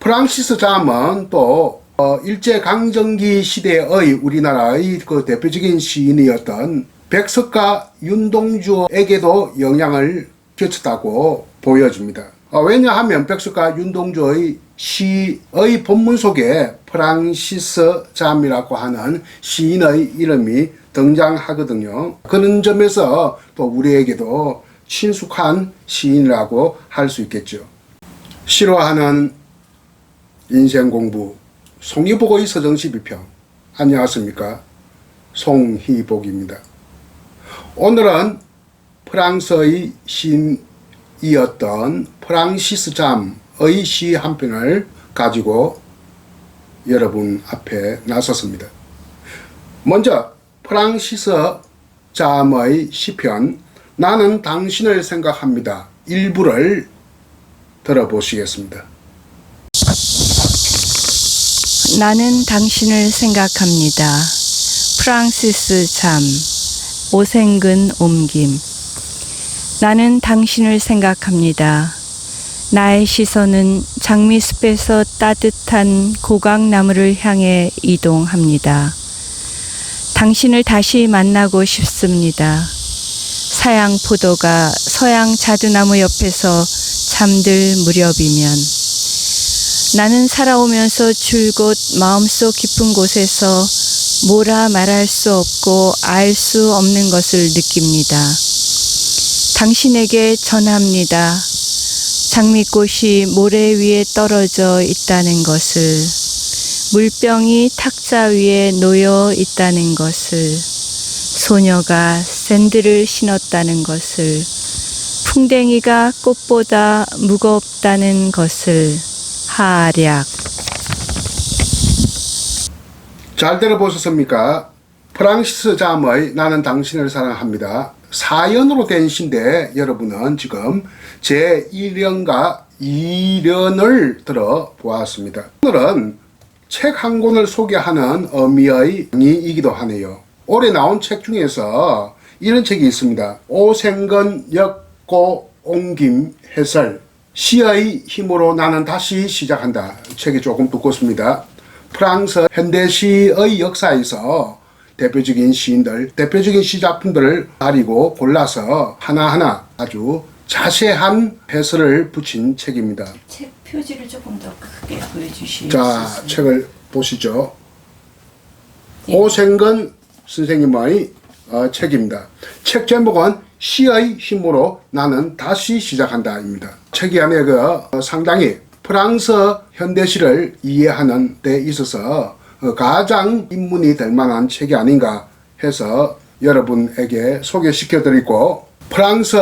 프랑시스 잠은 또 일제강점기 시대의 우리나라의 그 대표적인 시인이었던 백석가 윤동주에게도 영향을 끼쳤다고 보여집니다. 왜냐하면 백석가 윤동주의 시의 본문 속에 프랑시스 잠이라고 하는 시인의 이름이 등장하거든요. 그런 점에서 또 우리에게도 친숙한 시인이라고 할 수 있겠죠. 싫어하는 인생공부 송희복의 서정시비평. 안녕하십니까, 송희복입니다. 오늘은 프랑스의 시인이었던 프랑시스 잠의 시 한 편을 가지고 여러분 앞에 나섰습니다. 먼저 프랑시스 잠의 시편 나는 당신을 생각합니다 일부를 들어보시겠습니다. 나는 당신을 생각합니다. 프랑시스 잠. 오생근 옮김. 나는 당신을 생각합니다. 나의 시선은 장미숲에서 따뜻한 고강나무를 향해 이동합니다. 당신을 다시 만나고 싶습니다. 서양 포도가 서양 자두나무 옆에서 잠들 무렵이면 나는 살아오면서 줄곧 마음속 깊은 곳에서 뭐라 말할 수 없고 알 수 없는 것을 느낍니다. 당신에게 전합니다. 장미꽃이 모래 위에 떨어져 있다는 것을, 물병이 탁자 위에 놓여 있다는 것을, 소녀가 샌들을 신었다는 것을, 풍뎅이가 꽃보다 무겁다는 것을. 하략. 잘 들어보셨습니까? 프랑시스 잠의 나는 당신을 사랑합니다. 사연으로 된 시인데 여러분은 지금 제1년과 2년을 들어보았습니다. 오늘은 책 한 권을 소개하는 의미의 이기도 하네요. 올해 나온 책 중에서 이런 책이 있습니다. 오생근 역고 옮김 해설. 시의 힘으로 나는 다시 시작한다. 책이 조금 두껍습니다. 프랑스 현대시의 역사에서 대표적인 시인들, 대표적인 시작품들을 가리고 골라서 하나하나 아주 자세한 해설을 붙인 책입니다. 책 표지를 조금 더 크게 보여주시겠어요? 자, 책을 보시죠. 네. 오생근 선생님의 책입니다. 책 제목은 시의 힘으로 나는 다시 시작한다입니다. 책이 안에 상당히 프랑스 현대시를 이해하는 데 있어서 가장 입문이 될 만한 책이 아닌가 해서 여러분에게 소개시켜드리고, 프랑스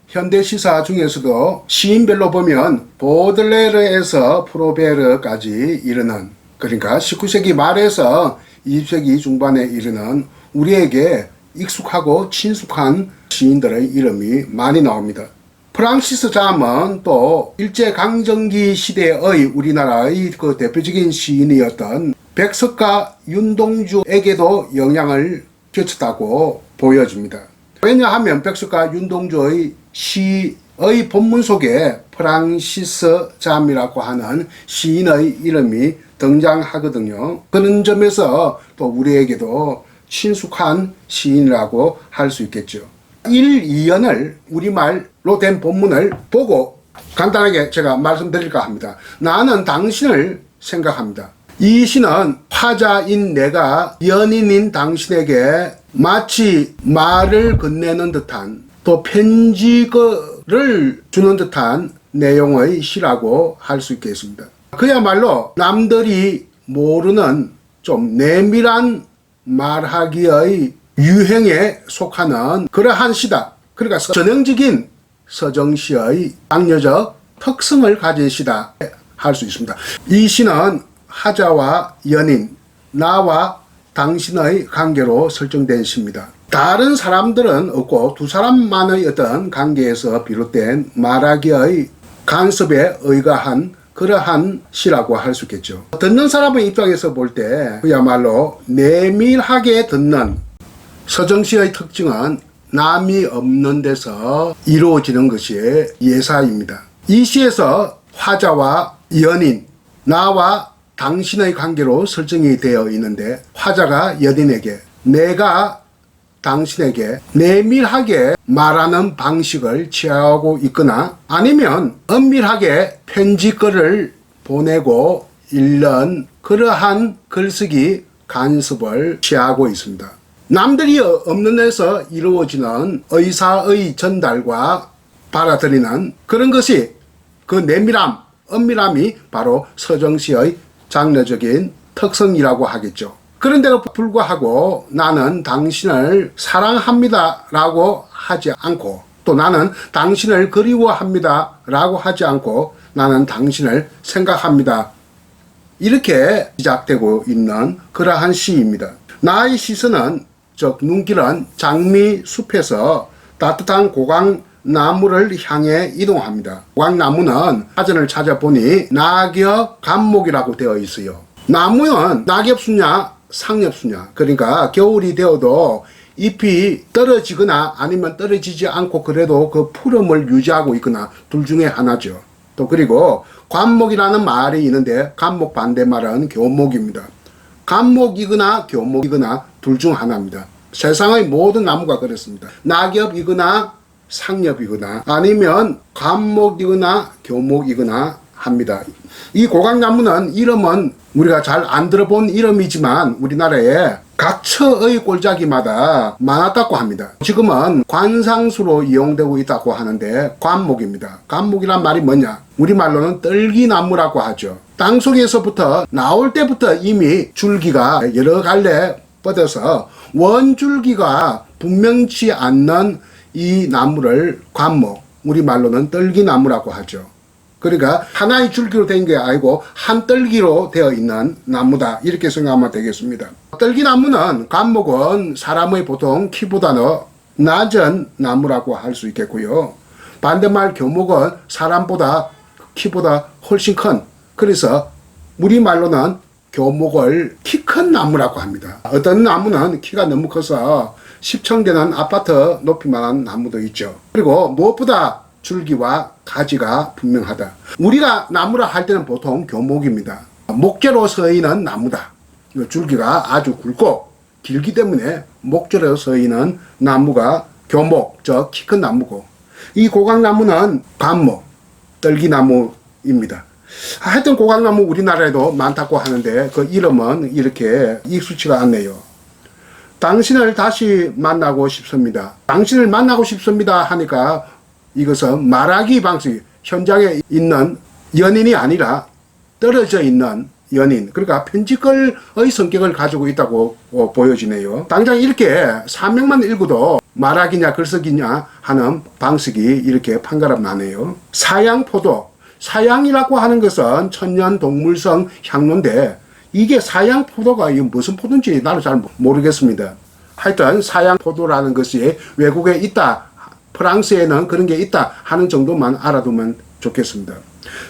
현대시사 중에서도 시인별로 보면 보들레르에서 프로베르까지 이르는, 그러니까 19세기 말에서 20세기 중반에 이르는 우리에게 익숙하고 친숙한 시인들의 이름이 많이 나옵니다. 프랑시스 잠은 또 일제강점기 시대의 우리나라의 그 대표적인 시인이었던 백석가 윤동주에게도 영향을 끼쳤다고 보여집니다. 왜냐하면 백석가 윤동주의 시의 본문 속에 프랑시스 잠이라고 하는 시인의 이름이 등장하거든요. 그런 점에서 또 우리에게도 친숙한 시인이라고 할 수 있겠죠. 1, 2연을 우리말로 된 본문을 보고 간단하게 제가 말씀드릴까 합니다. 나는 당신을 생각합니다. 이 시는 화자인 내가 연인인 당신에게 마치 말을 건네는 듯한, 또 편지를 주는 듯한 내용의 시라고 할 수 있겠습니다. 그야말로 남들이 모르는 좀 내밀한 말하기의 유행에 속하는 그러한 시다. 그러니까 전형적인 서정시의 장려적 특성을 가진 시다 할 수 있습니다. 이 시는 하자와 연인, 나와 당신의 관계로 설정된 시입니다. 다른 사람들은 없고 두 사람만의 어떤 관계에서 비롯된 말하기의 간섭에 의거한 그러한 시라고 할 수 있겠죠. 듣는 사람의 입장에서 볼 때 그야말로 내밀하게 듣는, 서정시의 특징은 남이 없는 데서 이루어지는 것이 예사입니다. 이 시에서 화자와 연인, 나와 당신의 관계로 설정이 되어 있는데 화자가 연인에게 내가 당신에게 내밀하게 말하는 방식을 취하고 있거나 아니면 은밀하게 편지글을 보내고 읽는 그러한 글쓰기 간섭을 취하고 있습니다. 남들이 없는 데서 이루어지는 의사의 전달과 받아들이는 그런 것이 그 내밀함, 은밀함이 바로 서정시의 장르적인 특성이라고 하겠죠. 그런데도 불구하고 나는 당신을 사랑합니다 라고 하지 않고 또 나는 당신을 그리워합니다 라고 하지 않고 나는 당신을 생각합니다. 이렇게 시작되고 있는 그러한 시입니다. 나의 시선은 즉 눈길은 장미 숲에서 따뜻한 고강나무를 향해 이동합니다. 고강나무는 사전을 찾아보니 낙엽 감목이라고 되어 있어요. 나무는 낙엽수냐 상엽수냐, 그러니까 겨울이 되어도 잎이 떨어지거나 아니면 떨어지지 않고 그래도 그 푸름을 유지하고 있거나 둘 중에 하나죠. 또 그리고 관목이라는 말이 있는데 관목 반대말은 교목입니다. 관목이거나 교목이거나 둘 중 하나입니다. 세상의 모든 나무가 그렇습니다. 낙엽이거나 상엽이거나 아니면 관목이거나 교목이거나 합니다. 이 고강나무는 이름은 우리가 잘 안 들어본 이름이지만 우리나라에 각처의 골짜기마다 많았다고 합니다. 지금은 관상수로 이용되고 있다고 하는데 관목입니다. 관목이란 말이 뭐냐? 우리말로는 떨기나무라고 하죠. 땅속에서부터 나올 때부터 이미 줄기가 여러 갈래 뻗어서 원줄기가 분명치 않는 이 나무를 관목, 우리말로는 떨기나무라고 하죠. 그러니까 하나의 줄기로 된 게 아니고 한 떨기로 되어 있는 나무다 이렇게 생각하면 되겠습니다. 떨기나무는 관목은 사람의 보통 키보다는 낮은 나무라고 할 수 있겠고요. 반대말 교목은 사람보다 키보다 훨씬 큰, 그래서 우리말로는 교목을 키 큰 나무라고 합니다. 어떤 나무는 키가 너무 커서 10층되는 아파트 높이만한 나무도 있죠. 그리고 무엇보다 줄기와 가지가 분명하다. 우리가 나무라 할 때는 보통 교목입니다. 목재로 서 있는 나무다. 줄기가 아주 굵고 길기 때문에 목재로 서 있는 나무가 교목, 즉 키 큰 나무고, 이 고강나무는 관목, 떨기나무입니다. 하여튼 고강나무 우리나라에도 많다고 하는데 그 이름은 이렇게 익숙치가 않네요. 당신을 다시 만나고 싶습니다. 당신을 만나고 싶습니다 하니까 이것은 말하기 방식, 현장에 있는 연인이 아니라 떨어져 있는 연인, 그러니까 편지글의 성격을 가지고 있다고 보여지네요. 당장 이렇게 사명만 읽어도 말하기냐 글쓰기냐 하는 방식이 이렇게 판가름 나네요. 사양포도, 사양이라고 하는 것은 천년동물성 향로인데 이게 사양포도가 무슨 포도인지 나는 잘 모르겠습니다. 하여튼 사양포도라는 것이 외국에 있다, 프랑스에는 그런 게 있다 하는 정도만 알아두면 좋겠습니다.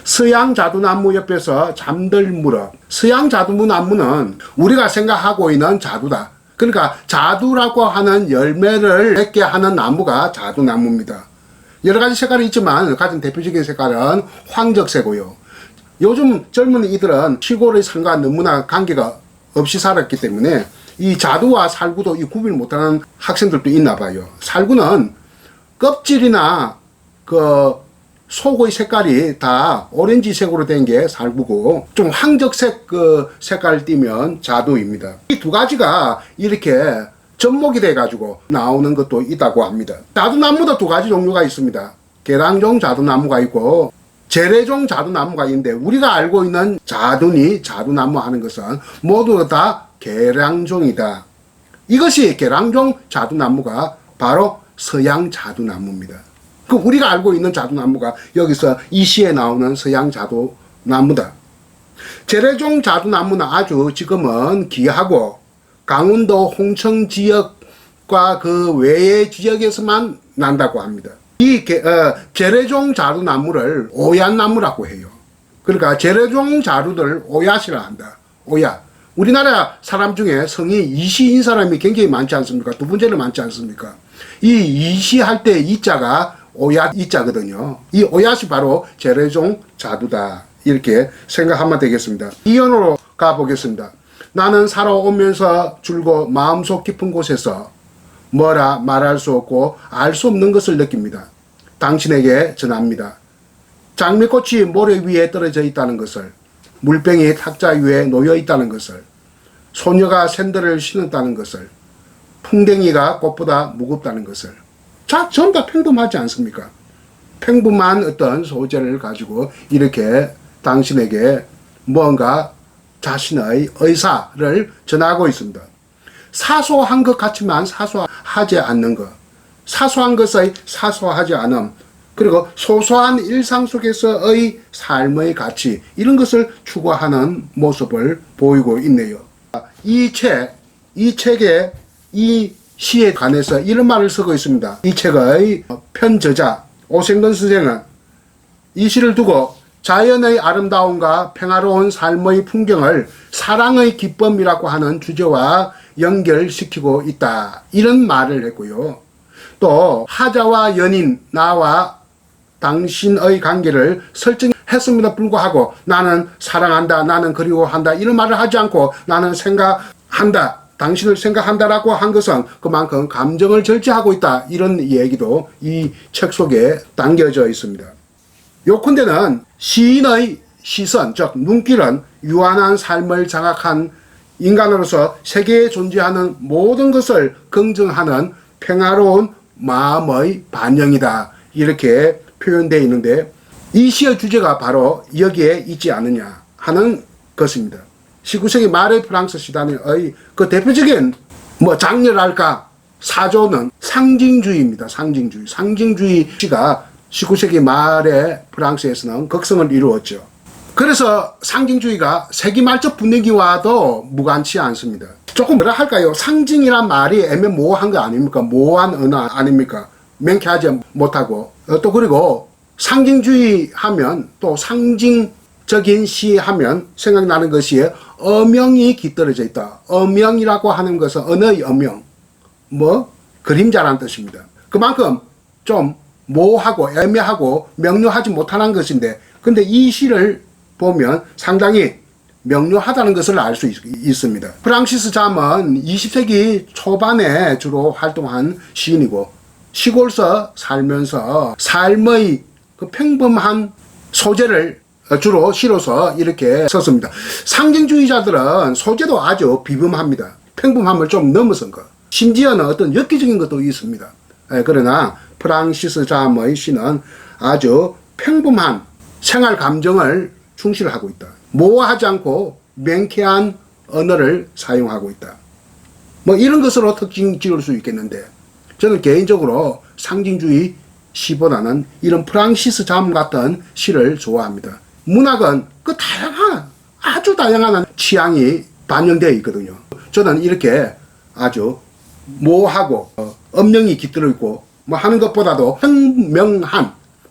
서양자두나무 옆에서 잠들 무렵. 서양자두나무는 우리가 생각하고 있는 자두다. 그러니까 자두라고 하는 열매를 맺게 하는 나무가 자두나무입니다. 여러 가지 색깔이 있지만 가장 대표적인 색깔은 황적색이고요. 요즘 젊은이들은 시골의 삶과 너무나 관계가 없이 살았기 때문에 이 자두와 살구도 구별 못하는 학생들도 있나 봐요. 살구는 껍질이나 그 속의 색깔이 다 오렌지색으로 된 게 살구고 좀 황적색 그 색깔을 띠면 자두입니다. 이 두 가지가 이렇게 접목이 돼 가지고 나오는 것도 있다고 합니다. 자두나무도 두 가지 종류가 있습니다. 계량종 자두나무가 있고 재래종 자두나무가 있는데 우리가 알고 있는 자두니 자두나무 하는 것은 모두 다 계량종이다. 이것이 계량종 자두나무가 바로 서양 자두나무입니다. 그 우리가 알고 있는 자두나무가 여기서 이 시에 나오는 서양 자두나무다. 재래종 자두나무는 아주 지금은 귀하고 강원도 홍천 지역과 그 외의 지역에서만 난다고 합니다. 이 재래종 자두나무를 오얏나무라고 해요. 그러니까 재래종 자두들 오얏이라 한다. 오얏. 우리나라 사람 중에 성이 이시인 사람이 굉장히 많지 않습니까? 두 번째로 많지 않습니까? 이 이시 할 때 이자가 오얏 이자거든요. 이 오얏이 바로 재래종 자두다 이렇게 생각하면 되겠습니다. 이연으로 가보겠습니다. 나는 살아오면서 줄고 마음속 깊은 곳에서 뭐라 말할 수 없고 알 수 없는 것을 느낍니다. 당신에게 전합니다. 장미꽃이 모래 위에 떨어져 있다는 것을, 물병이 탁자 위에 놓여 있다는 것을, 소녀가 샌들을 신었다는 것을, 풍뎅이가 꽃보다 무겁다는 것을. 자, 전부 다 평범하지 않습니까? 평범한 어떤 소재를 가지고 이렇게 당신에게 뭔가 자신의 의사를 전하고 있습니다. 사소한 것 같지만 사소하지 않는 것, 사소한 것의 사소하지 않음, 그리고 소소한 일상 속에서의 삶의 가치, 이런 것을 추구하는 모습을 보이고 있네요. 이 책에 이 시에 관해서 이런 말을 쓰고 있습니다. 이 책의 편저자 오생근 선생은 이 시를 두고 자연의 아름다움과 평화로운 삶의 풍경을 사랑의 기쁨이라고 하는 주제와 연결시키고 있다, 이런 말을 했고요. 또 하자와 연인, 나와 당신의 관계를 설정했음에도 불구하고 나는 사랑한다, 나는 그리워한다, 이런 말을 하지 않고 나는 생각한다, 당신을 생각한다라고 한 것은 그만큼 감정을 절제하고 있다, 이런 얘기도 이 책 속에 담겨져 있습니다. 요컨대는 시인의 시선, 즉 눈길은 유한한 삶을 장악한 인간으로서 세계에 존재하는 모든 것을 긍정하는 평화로운 마음의 반영이다, 이렇게 표현되어 있는데, 이 시의 주제가 바로 여기에 있지 않느냐 하는 것입니다. 19세기 말의 프랑스 시단의 그 대표적인 장르랄까 사조는 상징주의입니다. 상징주의 시가 19세기 말에 프랑스에서는 극성을 이루었죠. 그래서 상징주의가 세기 말적 분위기와도 무관치 않습니다. 조금 뭐라 할까요? 상징이란 말이 애매모호한 거 아닙니까? 모호한 언어 아닙니까? 명쾌하지 못하고. 또 그리고 상징주의 하면, 또 상징적인 시 하면 생각나는 것이 어명이 깃들어져 있다. 어명이라고 하는 것은 언어의 어명, 그림자라는 뜻입니다. 그만큼 좀 모호하고 애매하고 명료하지 못하는 것인데, 근데 이 시를 보면 상당히 명료하다는 것을 알 수 있습니다. 프랑시스 잠은 20세기 초반에 주로 활동한 시인이고, 시골서 살면서 삶의 그 평범한 소재를 주로 시로서 이렇게 썼습니다. 상징주의자들은 소재도 아주 비범합니다. 평범함을 좀 넘어선 것. 심지어는 어떤 엽기적인 것도 있습니다. 그러나 프랑시스 잠의 시는 아주 평범한 생활 감정을 충실하고 있다. 모호하지 않고 명쾌한 언어를 사용하고 있다. 이런 것으로 특징 지을 수 있겠는데, 저는 개인적으로 상징주의 시보다는 이런 프랑시스 잠 같은 시를 좋아합니다. 문학은 그 아주 다양한 취향이 반영되어 있거든요. 저는 이렇게 아주 모호하고 엄령이 깃들어 있고 하는 것보다도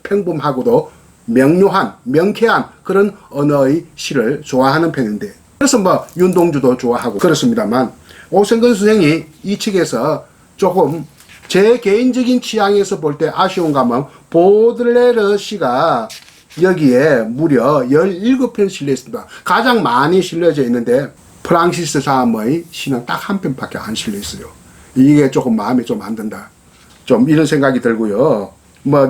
평범하고도 명료한, 명쾌한 그런 언어의 시를 좋아하는 편인데, 그래서 윤동주도 좋아하고 그렇습니다만, 오생근 선생이 이 책에서 조금 제 개인적인 취향에서 볼 때 아쉬운 감은 보들레르 시가 여기에 무려 17편 실려 있습니다. 가장 많이 실려져 있는데 프랑시스 잠의 시는 딱 한 편밖에 안 실려 있어요. 이게 조금 마음에 좀 안 든다, 좀 이런 생각이 들고요.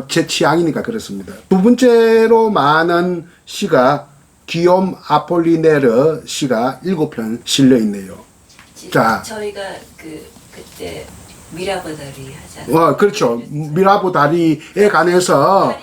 제 취향이니까 그렇습니다. 두 번째로 많은 시가 기욤 아폴리네르 시가 7편 실려 있네요. 자, 저희가 그때 미라보다리 하잖아요. 그렇죠. 미라보다리에 관해서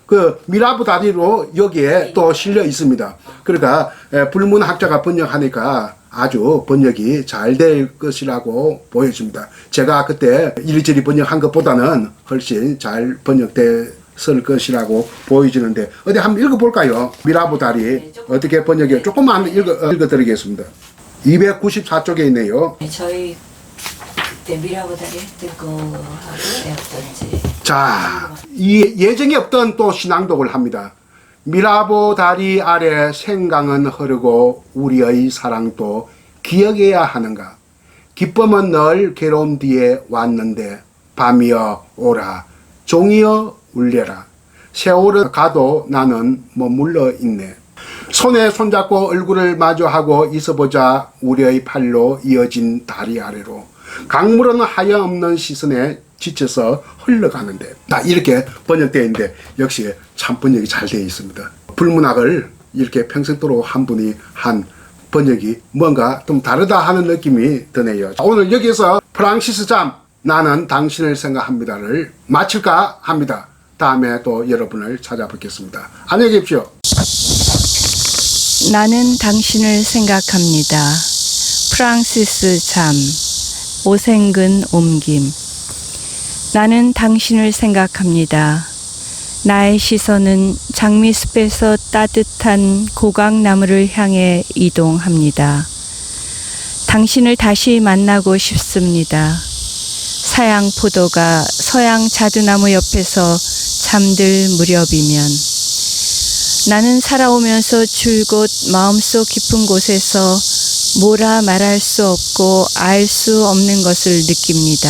그 미라보다리로 여기에 또 실려 있습니다. 그러니까 불문학자가 번역하니까 아주 번역이 잘 될 것이라고 보여집니다. 제가 그때 이리저리 번역한 것보다는 훨씬 잘 번역됐을 것이라고 보여지는데, 어디 한번 읽어볼까요? 미라보다리 어떻게 번역해요? 조금만 읽어드리겠습니다. 294쪽에 있네요. 저희 그때 미라보다리 했던 거하고 어떤지. 자, 이 예정에 없던 또 신앙독을 합니다. 미라보 다리 아래 생강은 흐르고 우리의 사랑도 기억해야 하는가. 기쁨은 늘 괴로움 뒤에 왔는데 밤이여 오라, 종이여 울려라. 세월은 가도 나는 머물러 있네. 손에 손잡고 얼굴을 마주하고 있어보자 우리의 팔로 이어진 다리 아래로 강물은 하염없는 시선에 지쳐서 흘러가는데. 이렇게 번역되어 있는데 역시 참 번역이 잘 되어 있습니다. 불문학을 이렇게 평생도록 한 분이 한 번역이 뭔가 좀 다르다 하는 느낌이 드네요. 오늘 여기서 프랑시스 잠 나는 당신을 생각합니다를 마칠까 합니다. 다음에 또 여러분을 찾아뵙겠습니다. 안녕히 계십시오. 나는 당신을 생각합니다. 프랑시스 잠 오생근 옮김. 나는 당신을 생각합니다. 나의 시선은 장미숲에서 따뜻한 고강나무를 향해 이동합니다. 당신을 다시 만나고 싶습니다. 서양 포도가 서양 자두나무 옆에서 잠들 무렵이면 나는 살아오면서 줄곧 마음속 깊은 곳에서 뭐라 말할 수 없고 알 수 없는 것을 느낍니다.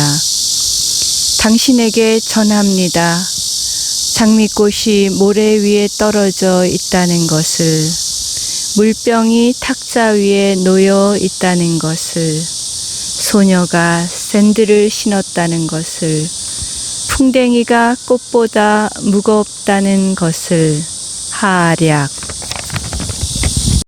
당신에게 전합니다. 장미꽃이 모래 위에 떨어져 있다는 것을, 물병이 탁자 위에 놓여 있다는 것을, 소녀가 샌들을 신었다는 것을, 풍뎅이가 꽃보다 무겁다는 것을, 하략.